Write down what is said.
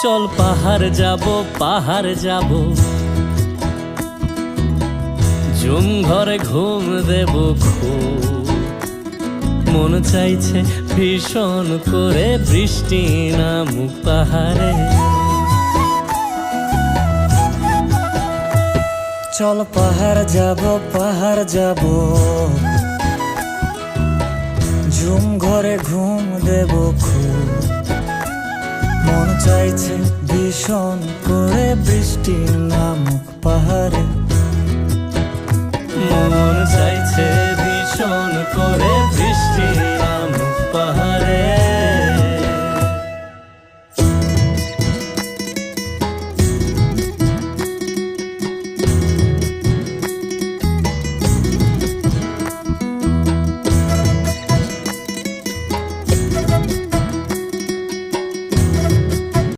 চল পাহাড় যাব ঝুম ঘরে ঘুম দেব খুব। মন চাইছে ভীষণ করে বৃষ্টি নামুক পাহাড়ে। চল পাহাড় যাব ঝুম ঘরে ঘুম দেব খুব। মন চাইছে ভীষণ করে বৃষ্টি নামুক পাহাড়ে। মন চাইছে ভীষণ করে বৃষ্টি